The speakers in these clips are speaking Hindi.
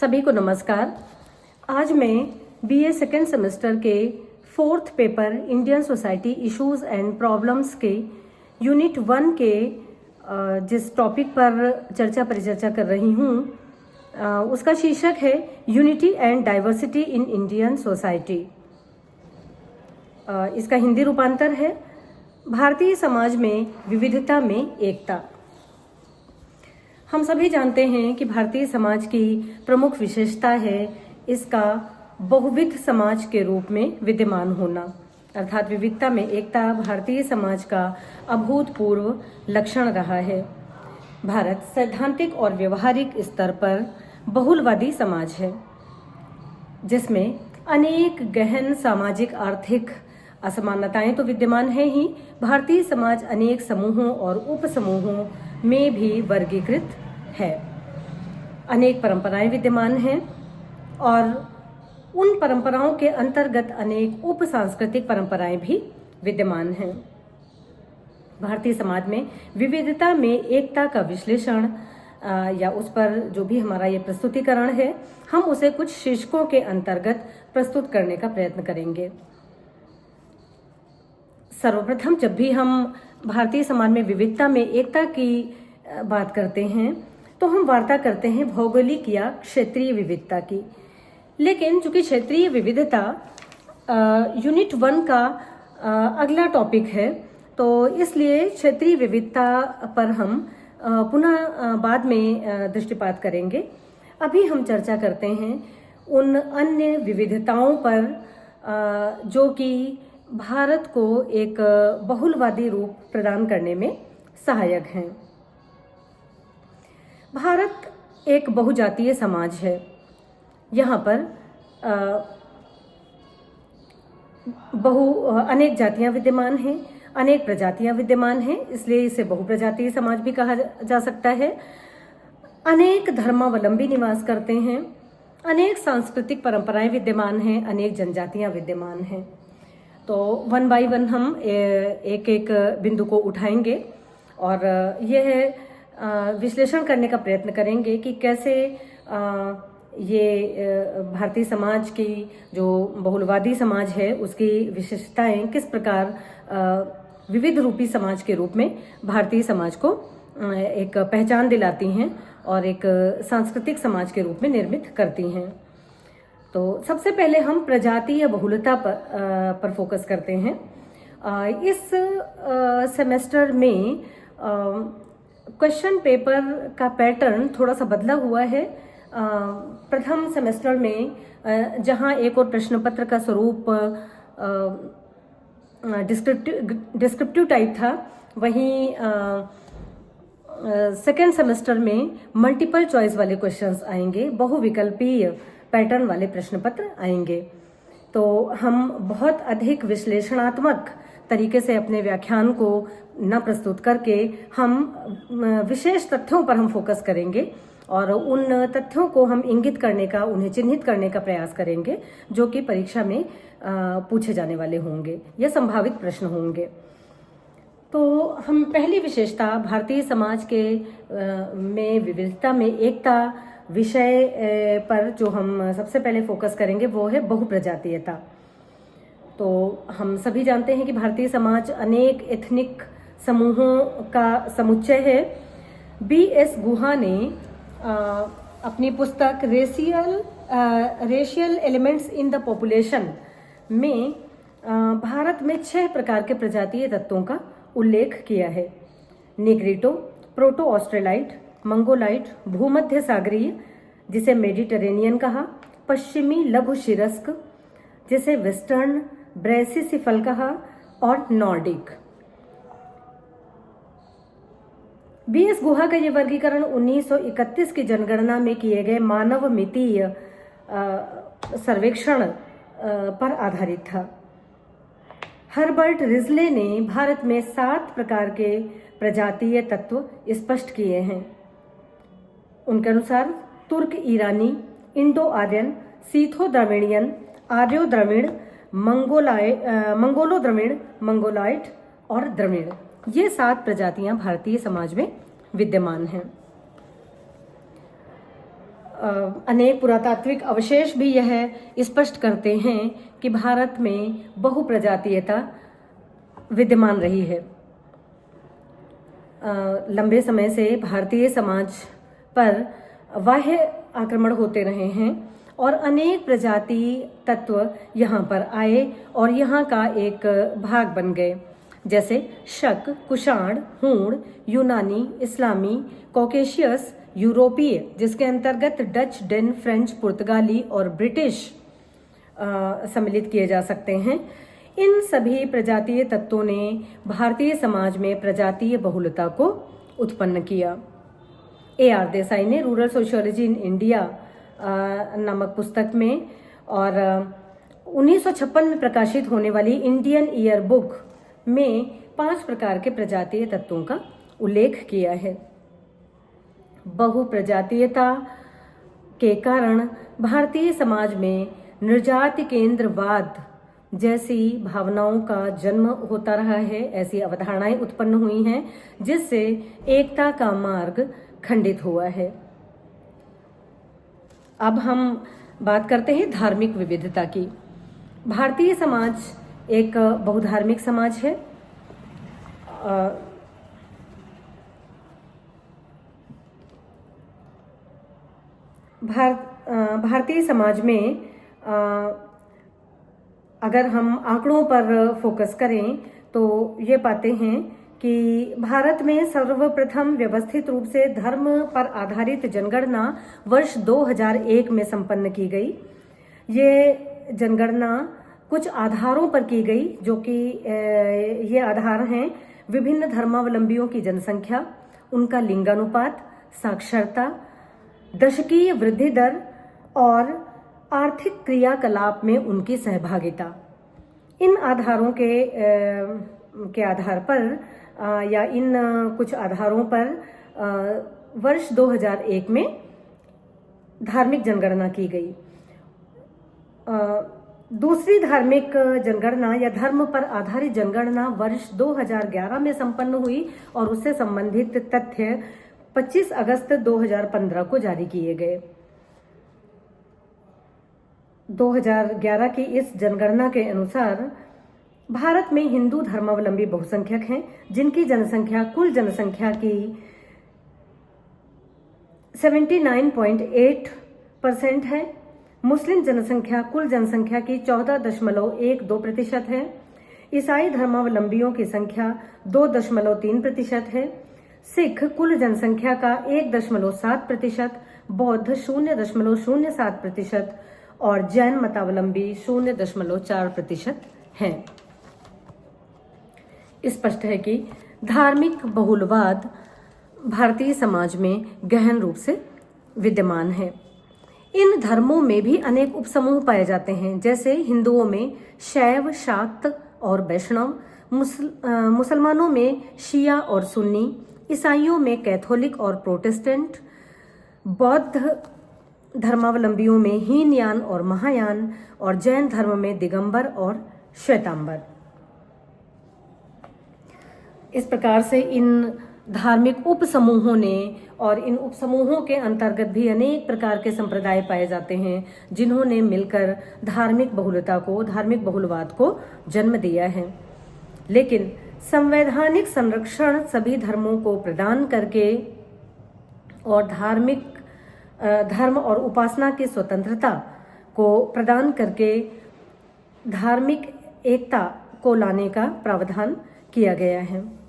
सभी को नमस्कार। आज मैं बीए सेकेंड सेमेस्टर के 4th paper Indian society issues and problems के यूनिट 1 के जिस टॉपिक पर चर्चा परिचर्चा कर रही हूँ उसका शीर्षक है unity and diversity in Indian society. इसका हिंदी रूपांतर है भारतीय समाज में विविधता में एकता। हम सभी जानते हैं कि भारतीय समाज की प्रमुख विशेषता है इसका बहुविध समाज के रूप में विद्यमान होना, अर्थात विविधता में एकता भारतीय समाज का अभूतपूर्व लक्षण रहा है। भारत सैद्धांतिक और व्यवहारिक स्तर पर बहुलवादी समाज है, जिसमें अनेक गहन सामाजिक आर्थिक असमानताएं तो विद्यमान है ही, भारतीय समाज अनेक समूहों और उपसमूहों में भी वर्गीकृत है। अनेक परंपराएं विद्यमान हैं और उन परंपराओं के अंतर्गत अनेक उप सांस्कृतिक परंपराएं भी विद्यमान हैं। भारतीय समाज में विविधता में एकता का विश्लेषण या उस पर जो भी हमारा ये प्रस्तुतिकरण है, हम उसे कुछ शीर्षकों के अंतर्गत प्रस्तुत करने का प्रयत्न करेंगे। सर्वप्रथम जब भी हम भारतीय समाज में विविधता में एकता की बात करते हैं तो हम वार्ता करते हैं भौगोलिक या क्षेत्रीय विविधता की, लेकिन चूंकि क्षेत्रीय विविधता यूनिट 1 का अगला टॉपिक है तो इसलिए क्षेत्रीय विविधता पर हम पुनः बाद में दृष्टिपात करेंगे। अभी हम चर्चा करते हैं उन अन्य विविधताओं पर जो कि भारत को एक बहुलवादी रूप प्रदान करने में सहायक हैं। भारत एक बहुजातीय समाज है। यहाँ पर अनेक जातियां विद्यमान हैं, अनेक प्रजातियां विद्यमान हैं, इसलिए इसे बहुप्रजातीय समाज भी कहा जा सकता है। अनेक धर्मावलंबी निवास करते हैं, अनेक सांस्कृतिक परंपराएं विद्यमान हैं, अनेक जनजातियां विद्यमान हैं। तो 1 बाय 1 हम एक एक बिंदु को उठाएंगे और यह विश्लेषण करने का प्रयत्न करेंगे कि कैसे ये भारतीय समाज की जो बहुलवादी समाज है उसकी विशेषताएं किस प्रकार विविध रूपी समाज के रूप में भारतीय समाज को एक पहचान दिलाती हैं और एक सांस्कृतिक समाज के रूप में निर्मित करती हैं। तो सबसे पहले हम प्रजातीय बहुलता पर फोकस करते हैं। इस सेमेस्टर में क्वेश्चन पेपर का पैटर्न थोड़ा सा बदला हुआ है। प्रथम सेमेस्टर में जहां एक और प्रश्न पत्र का स्वरूप डिस्क्रिप्टिव टाइप था, वहीं सेकेंड सेमेस्टर में मल्टीपल चॉइस वाले क्वेश्चंस आएंगे, बहुविकल्पीय पैटर्न वाले प्रश्न पत्र आएंगे। तो हम बहुत अधिक विश्लेषणात्मक तरीके से अपने व्याख्यान को न प्रस्तुत करके हम विशेष तथ्यों पर हम फोकस करेंगे और उन तथ्यों को हम इंगित करने का, उन्हें चिन्हित करने का प्रयास करेंगे जो कि परीक्षा में पूछे जाने वाले होंगे या संभावित प्रश्न होंगे। तो हम पहली विशेषता भारतीय समाज के में विविधता में एकता विषय पर जो हम सबसे पहले फोकस करेंगे वो है बहुप्रजातीयता। तो हम सभी जानते हैं कि भारतीय समाज अनेक एथनिक समूहों का समुच्चय है। बीएस गुहा ने अपनी पुस्तक racial elements in the population में भारत में 6 प्रकार के प्रजातीय तत्वों का उल्लेख किया है। निग्रिटो, प्रोटो ऑस्ट्रेलाइट, मंगोलाइट, भूमध्य सागरीय जिसे मेडिटेरेनियन कहा, पश्चिमी लघु शिरस्क जिसे वेस्टर्न ब्रेसिसिफल कहा और नॉर्डिक। बीएस गुहा का यह वर्गीकरण 1931 की जनगणना में किए गए मानव मितीय सर्वेक्षण पर आधारित था। हर्बर्ट रिजले ने भारत में 7 प्रकार के प्रजातीय तत्व स्पष्ट किए हैं। उनके अनुसार तुर्क ईरानी, इंडो आर्यन, सीथो द्रविड़ियन, आर्यो द्रविड़, मंगोलो द्रविड़, मंगोलाइट और द्रविड़, ये 7 प्रजातियां भारतीय समाज में विद्यमान हैं। अनेक पुरातात्विक अवशेष भी यह स्पष्ट करते हैं कि भारत में बहुप्रजातीयता विद्यमान रही है। लंबे समय से भारतीय समाज पर बाह्य आक्रमण होते रहे हैं और अनेक प्रजाति तत्व यहाँ पर आए और यहाँ का एक भाग बन गए, जैसे शक, कुषाण, हूण, यूनानी, इस्लामी, कॉकेशियस, यूरोपीय, जिसके अंतर्गत डच, डेन, फ्रेंच, पुर्तगाली और ब्रिटिश सम्मिलित किए जा सकते हैं। इन सभी प्रजातीय तत्वों ने भारतीय समाज में प्रजातीय बहुलता को उत्पन्न किया। A.R. देसाई ने रूरल सोशियोलॉजी इन इंडिया नामक पुस्तक में और 1956 में प्रकाशित होने वाली इंडियन ईयर बुक में 5 प्रकार के प्रजातीय तत्वों का उल्लेख किया है। बहुप्रजातीयता के कारण भारतीय समाज में निर्जाति केंद्रवाद जैसी भावनाओं का जन्म होता रहा है। ऐसी अवधारणाएं उत्पन्न हुई हैं जिससे एकता का मार्ग खंडित हुआ है। अब हम बात करते हैं धार्मिक विविधता की। भारतीय समाज एक बहुधार्मिक समाज है। भारतीय समाज में अगर हम आंकड़ों पर फोकस करें तो ये पाते हैं कि भारत में सर्वप्रथम व्यवस्थित रूप से धर्म पर आधारित जनगणना वर्ष 2001 में संपन्न की गई। ये जनगणना कुछ आधारों पर की गई, जो कि ये आधार हैं विभिन्न धर्मावलंबियों की जनसंख्या, उनका लिंगानुपात, साक्षरता, दशकीय वृद्धि दर और आर्थिक क्रियाकलाप में उनकी सहभागिता। इन आधारों के आधार पर या इन कुछ आधारों पर वर्ष 2001 में धार्मिक जनगणना की गई। दूसरी धार्मिक जनगणना या धर्म पर आधारित जनगणना वर्ष 2011 में संपन्न हुई और उससे संबंधित तथ्य 25 अगस्त 2015 को जारी किए गए। 2011 की इस जनगणना के अनुसार भारत में हिंदू धर्मावलंबी बहुसंख्यक हैं, जिनकी जनसंख्या कुल जनसंख्या की 79.8% है। मुस्लिम जनसंख्या कुल जनसंख्या की 14.12% है। ईसाई धर्मावलंबियों की संख्या 2.3% है। सिख कुल जनसंख्या का 1.7%, बौद्ध 0.07% और जैन मतावलंबी 0.4% हैं। स्पष्ट है कि धार्मिक बहुलवाद भारतीय समाज में गहन रूप से विद्यमान है। इन धर्मों में भी अनेक उपसमूह पाए जाते हैं, जैसे हिंदुओं में शैव, शाक्त और वैष्णव, मुसलमानों में शिया और सुन्नी, ईसाइयों में कैथोलिक और प्रोटेस्टेंट, बौद्ध धर्मावलंबियों में हीनयान और महायान और जैन धर्म में दिगंबर और श्वेतांबर। इस प्रकार से इन धार्मिक उपसमूहों ने और इन उपसमूहों के अंतर्गत भी अनेक प्रकार के संप्रदाय पाए जाते हैं, जिन्होंने मिलकर धार्मिक बहुलता को, धार्मिक बहुलवाद को जन्म दिया है। लेकिन संवैधानिक संरक्षण सभी धर्मों को प्रदान करके और धर्म और उपासना की स्वतंत्रता को प्रदान करके धार्मिक एकता को लाने का प्रावधान किया गया है।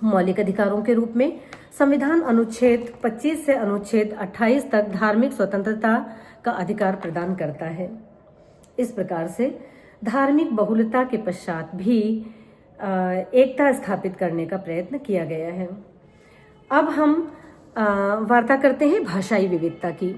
मौलिक अधिकारों के रूप में संविधान अनुच्छेद 25 से अनुच्छेद 28 तक धार्मिक स्वतंत्रता का अधिकार प्रदान करता है। इस प्रकार से धार्मिक बहुलता के पश्चात भी एकता स्थापित करने का प्रयत्न किया गया है। अब हम वार्ता करते हैं भाषाई विविधता की।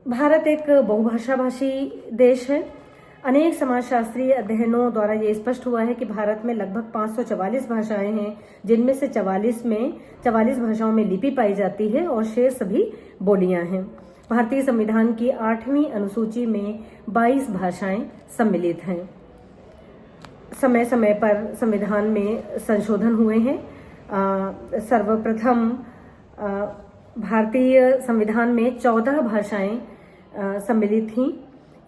भारत एक बहुभाषा भाषी देश है। अनेक समाजशास्त्रीय अध्ययनों द्वारा ये स्पष्ट हुआ है कि भारत में लगभग 544 भाषाएं हैं, जिनमें से 44 भाषाओं में लिपि पाई जाती है और शेष सभी बोलियां हैं। भारतीय संविधान की 8वीं अनुसूची में 22 भाषाएं सम्मिलित हैं। समय समय पर संविधान में संशोधन हुए हैं। सर्वप्रथम भारतीय संविधान में 14 भाषाएं सम्मिलित थीं।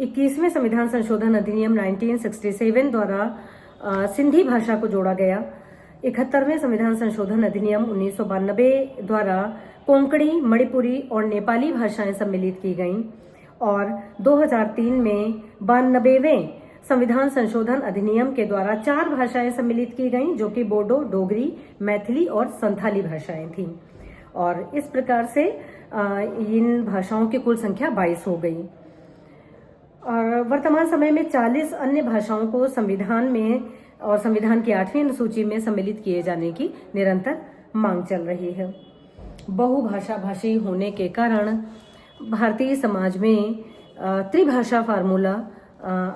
21वें संविधान संशोधन अधिनियम 1967 द्वारा सिंधी भाषा को जोड़ा गया। 71वें संविधान संशोधन अधिनियम 1992 द्वारा कोंकणी, मणिपुरी और नेपाली भाषाएं सम्मिलित की गईं और 2003 में 92वें संविधान संशोधन अधिनियम के द्वारा 4 भाषाएं सम्मिलित की गईं, जो कि बोडो, डोगरी, मैथिली और संथाली भाषाएं थीं। और इस प्रकार से इन भाषाओं की कुल संख्या 22 हो गई। और वर्तमान समय में 40 अन्य भाषाओं को संविधान में और संविधान की 8वीं अनुसूची में सम्मिलित किए जाने की निरंतर मांग चल रही है। बहुभाषा भाषी होने के कारण भारतीय समाज में त्रिभाषा फार्मूला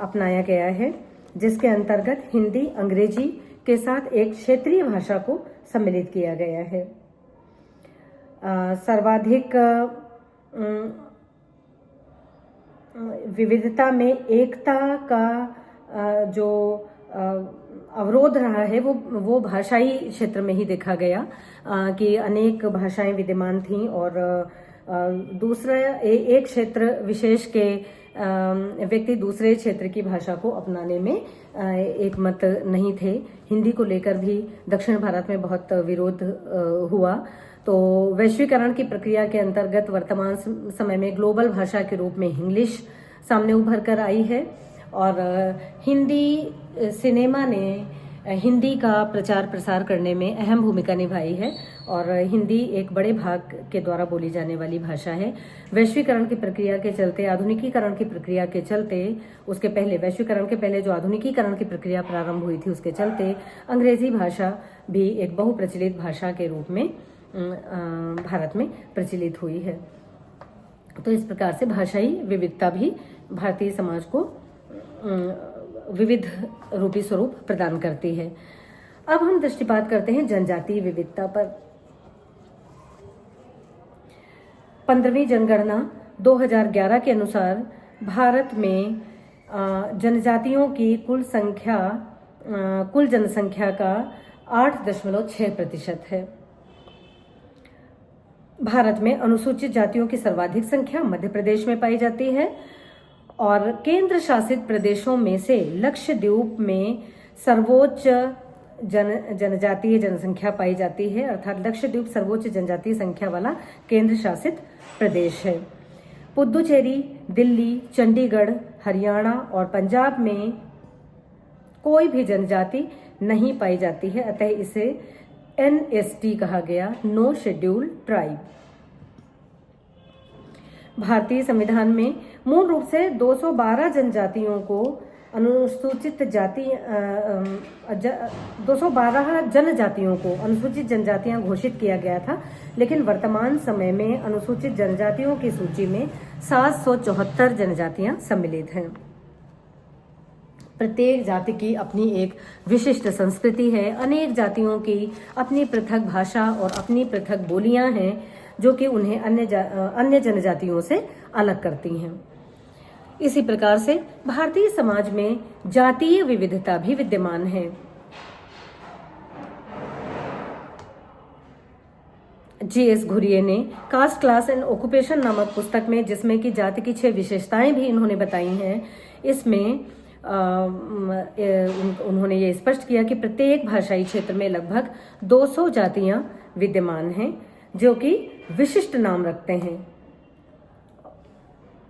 अपनाया गया है, जिसके अंतर्गत हिंदी, अंग्रेजी के साथ एक क्षेत्रीय भाषा को सम्मिलित किया गया है। सर्वाधिक विविधता में एकता का जो अवरोध रहा है वो भाषाई क्षेत्र में ही देखा गया कि अनेक भाषाएं विद्यमान थीं और दूसरा एक क्षेत्र विशेष के व्यक्ति दूसरे क्षेत्र की भाषा को अपनाने में एक मत नहीं थे। हिंदी को लेकर भी दक्षिण भारत में बहुत विरोध हुआ। तो वैश्वीकरण की प्रक्रिया के अंतर्गत वर्तमान समय में ग्लोबल भाषा के रूप में इंग्लिश सामने उभर कर आई है और हिंदी सिनेमा ने हिंदी का प्रचार प्रसार करने में अहम भूमिका निभाई है और हिंदी एक बड़े भाग के द्वारा बोली जाने वाली भाषा है। वैश्वीकरण की प्रक्रिया के चलते, आधुनिकीकरण की प्रक्रिया के चलते, उसके पहले वैश्वीकरण के पहले जो आधुनिकीकरण की प्रक्रिया प्रारंभ हुई थी उसके चलते अंग्रेजी भाषा भी एक बहुप्रचलित भाषा के रूप में भारत में प्रचलित हुई है। तो इस प्रकार से भाषाई विविधता भी भारतीय समाज को विविध रूपी स्वरूप प्रदान करती है। अब हम दृष्टिपात करते हैं जनजातीय विविधता पर। 15वीं जनगणना 2011 के अनुसार भारत में जनजातियों की कुल जनसंख्या का 8.6% है। भारत में अनुसूचित जातियों की सर्वाधिक संख्या मध्य प्रदेश में पाई जाती है और केंद्र शासित प्रदेशों में से लक्षद्वीप में सर्वोच्च जनजातीय जनसंख्या पाई जाती है, अर्थात लक्षद्वीप सर्वोच्च जनजातीय संख्या वाला केंद्र शासित प्रदेश है। पुदुचेरी, दिल्ली, चंडीगढ़, हरियाणा और पंजाब में कोई भी जनजाति नहीं पाई जाती है, अतः इसे NST कहा गया, नो शेड्यूल्ड ट्राइब। भारतीय संविधान में मूल रूप से 212 जनजातियों को अनुसूचित जाति 212 जनजातियों को अनुसूचित जनजातियां घोषित किया गया था, लेकिन वर्तमान समय में अनुसूचित जनजातियों की सूची में 774 जनजातियां सम्मिलित हैं। प्रत्येक जाति की अपनी एक विशिष्ट संस्कृति है, अनेक जातियों की अपनी पृथक भाषा और अपनी पृथक बोलियां हैं जो कि उन्हें अन्य जनजातियों से अलग करती हैं। इसी प्रकार से भारतीय समाज में जातीय विविधता भी विद्यमान है। G.S. घुरिये ने कास्ट, क्लास एंड ऑक्यूपेशन नामक पुस्तक में, जिसमें कि जाति की 6 विशेषताएं भी इन्होंने बताई हैं, इसमें उन्होंने ये स्पष्ट किया कि प्रत्येक भाषाई क्षेत्र में लगभग 200 जातियां विद्यमान हैं जो कि विशिष्ट नाम रखते हैं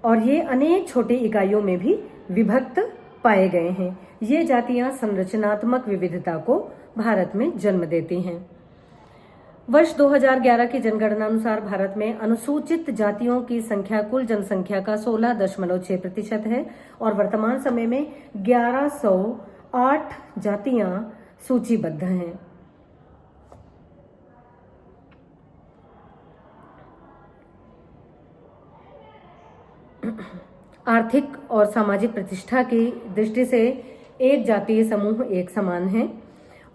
और ये अनेक छोटी इकाइयों में भी विभक्त पाए गए हैं। ये जातियां संरचनात्मक विविधता को भारत में जन्म देती हैं। वर्ष 2011 की जनगणना अनुसार भारत में अनुसूचित जातियों की संख्या कुल जनसंख्या का 16.6% है और वर्तमान समय में 1108 जातियां सूचीबद्ध हैं। आर्थिक और सामाजिक प्रतिष्ठा की दृष्टि से एक जातीय समूह एक समान है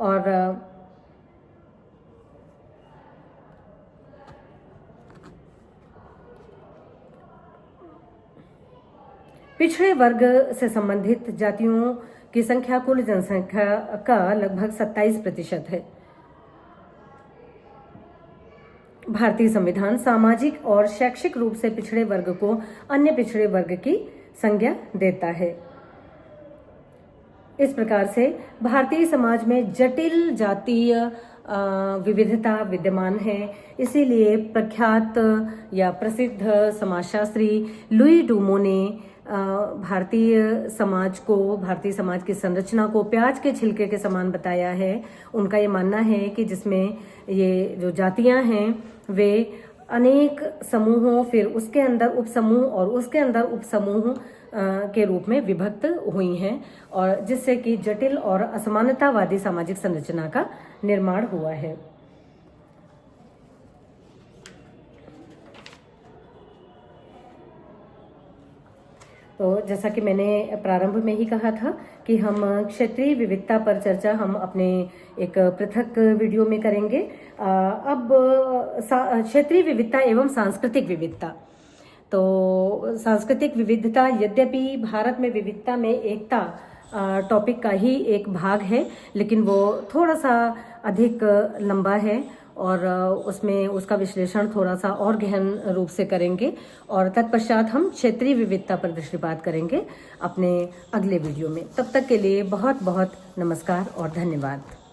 और पिछड़े वर्ग से संबंधित जातियों की संख्या कुल जनसंख्या का लगभग 27% है। भारतीय संविधान सामाजिक और शैक्षिक रूप से पिछड़े वर्ग को अन्य पिछड़े वर्ग की संज्ञा देता है। इस प्रकार से भारतीय समाज में जटिल जातीय विविधता विद्यमान है। इसीलिए प्रख्यात या प्रसिद्ध समाजशास्त्री लुई डूमो ने भारतीय समाज की संरचना को प्याज के छिलके के समान बताया है। उनका ये मानना है कि जिसमें ये जो जातियां हैं वे अनेक समूहों, फिर उसके अंदर उपसमूह और उसके अंदर उपसमूह के रूप में विभक्त हुई हैं, और जिससे कि जटिल और असमानतावादी सामाजिक संरचना का निर्माण हुआ है। तो जैसा कि मैंने प्रारंभ में ही कहा था कि हम क्षेत्रीय विविधता पर चर्चा हम अपने एक पृथक वीडियो में करेंगे। अब क्षेत्रीय विविधता एवं सांस्कृतिक विविधता। तो सांस्कृतिक विविधता यद्यपि भारत में विविधता में एकता टॉपिक का ही एक भाग है, लेकिन वो थोड़ा सा अधिक लंबा है और उसमें उसका विश्लेषण थोड़ा सा और गहन रूप से करेंगे, और तत्पश्चात हम क्षेत्रीय विविधता पर दृष्टिपात करेंगे अपने अगले वीडियो में। तब तक के लिए बहुत बहुत नमस्कार और धन्यवाद।